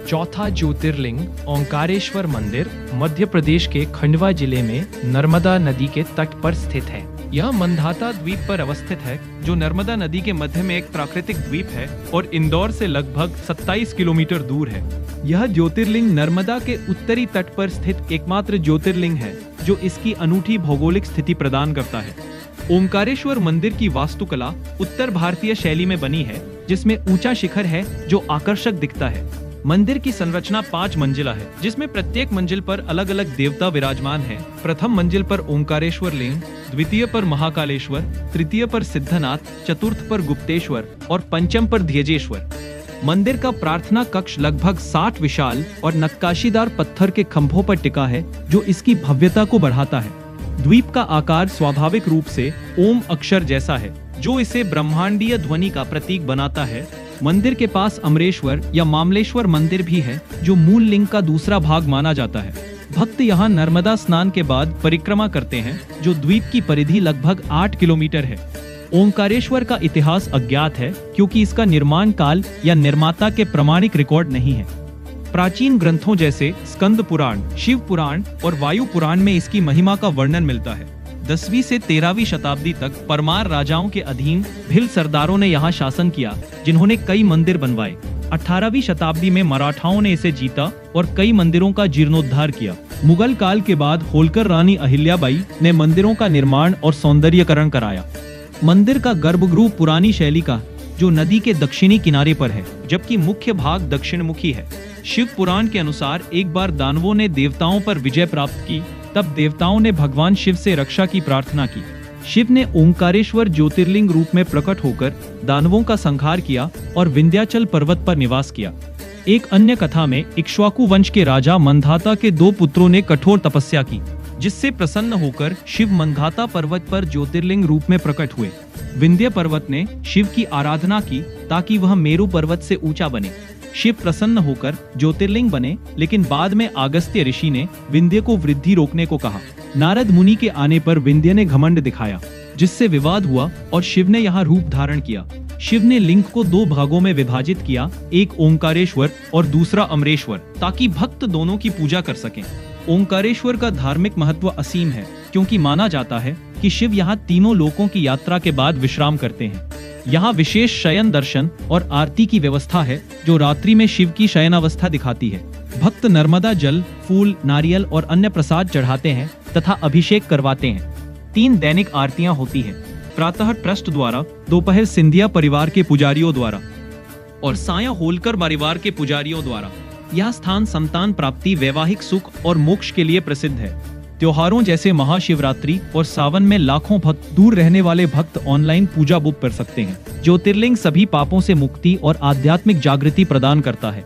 चौथा ज्योतिर्लिंग ओंकारेश्वर मंदिर मध्य प्रदेश के खंडवा जिले में नर्मदा नदी के तट पर स्थित है। यह मंधाता द्वीप पर अवस्थित है, जो नर्मदा नदी के मध्य में एक प्राकृतिक द्वीप है और इंदौर से लगभग 27 किलोमीटर दूर है। यह ज्योतिर्लिंग नर्मदा के उत्तरी तट पर स्थित एकमात्र ज्योतिर्लिंग है जो इसकी अनूठी भौगोलिक स्थिति प्रदान करता है। ओंकारेश्वर मंदिर की वास्तुकला उत्तर भारतीय शैली में बनी है, जिसमें ऊंचा शिखर है जो आकर्षक दिखता है। मंदिर की संरचना 5 मंजिला है, जिसमें प्रत्येक मंजिल पर अलग अलग देवता विराजमान हैं। प्रथम मंजिल पर ओंकारेश्वर लिंग, द्वितीय पर महाकालेश्वर, तृतीय पर सिद्धनाथ, चतुर्थ पर गुप्तेश्वर और पंचम पर ध्यजेश्वर। मंदिर का प्रार्थना कक्ष लगभग 60 विशाल और नक्काशीदार पत्थर के खंभों पर टिका है, जो इसकी भव्यता को बढ़ाता है। द्वीप का आकार स्वाभाविक रूप से ओम अक्षर जैसा है, जो इसे ब्रह्मांडीय ध्वनि का प्रतीक बनाता है। मंदिर के पास अमरेश्वर या मामलेश्वर मंदिर भी है, जो मूल लिंग का दूसरा भाग माना जाता है। भक्त यहाँ नर्मदा स्नान के बाद परिक्रमा करते हैं, जो द्वीप की परिधि लगभग 8 किलोमीटर है। ओंकारेश्वर का इतिहास अज्ञात है, क्योंकि इसका निर्माण काल या निर्माता के प्रमाणिक रिकॉर्ड नहीं है। प्राचीन ग्रंथों जैसे स्कंद पुराण, शिव पुराण और वायु पुराण में इसकी महिमा का वर्णन मिलता है। 10वीं से 13वीं शताब्दी तक परमार राजाओं के अधीन भिल सरदारों ने यहाँ शासन किया, जिन्होंने कई मंदिर बनवाए। 18वीं शताब्दी में मराठाओं ने इसे जीता और कई मंदिरों का जीर्णोद्धार किया। मुगल काल के बाद होलकर रानी अहिल्याबाई ने मंदिरों का निर्माण और सौंदर्यीकरण कराया। मंदिर का गर्भगृह पुरानी शैली का, जो नदी के दक्षिणी किनारे पर है, जबकि मुख्य भाग दक्षिणमुखी है। शिव पुराण के अनुसार एक बार दानवों ने देवताओं पर विजय प्राप्त की, तब देवताओं ने भगवान शिव से रक्षा की प्रार्थना की। शिव ने ओंकारेश्वर ज्योतिर्लिंग रूप में प्रकट होकर दानवों का संहार किया और विंध्याचल पर्वत पर निवास किया। एक अन्य कथा में इक्ष्वाकु वंश के राजा मंधाता के 2 पुत्रों ने कठोर तपस्या की, जिससे प्रसन्न होकर शिव मंधाता पर्वत पर ज्योतिर्लिंग रूप में प्रकट हुए। विंध्य पर्वत ने शिव की आराधना की ताकि वह मेरु पर्वत से ऊंचा बने। शिव प्रसन्न होकर ज्योतिर्लिंग बने, लेकिन बाद में अगस्त्य ऋषि ने विंध्य को वृद्धि रोकने को कहा। नारद मुनि के आने पर विंध्य ने घमंड दिखाया, जिससे विवाद हुआ और शिव ने यहाँ रूप धारण किया। शिव ने लिंग को 2 भागों में विभाजित किया, एक ओंकारेश्वर और दूसरा अमरेश्वर, ताकि भक्त दोनों की पूजा कर सकें। ओंकारेश्वर का धार्मिक महत्व असीम है, क्योंकि माना जाता है कि शिव यहाँ तीनों लोकों की यात्रा के बाद विश्राम करते हैं। यहाँ विशेष शयन दर्शन और आरती की व्यवस्था है, जो रात्रि में शिव की शयनावस्था दिखाती है। भक्त नर्मदा जल, फूल, नारियल और अन्य प्रसाद चढ़ाते हैं तथा अभिषेक करवाते हैं। 3 दैनिक आरतियां होती हैं, प्रातः ट्रस्ट द्वारा, दोपहर सिंधिया परिवार के पुजारियों द्वारा और सायं होलकर परिवार के पुजारियों द्वारा। यह स्थान संतान प्राप्ति, वैवाहिक सुख और मोक्ष के लिए प्रसिद्ध है। त्योहारों जैसे महाशिवरात्रि और सावन में लाखों भक्त, दूर रहने वाले भक्त ऑनलाइन पूजा बुक कर सकते हैं। ज्योतिर्लिंग सभी पापों से मुक्ति और आध्यात्मिक जागृति प्रदान करता है।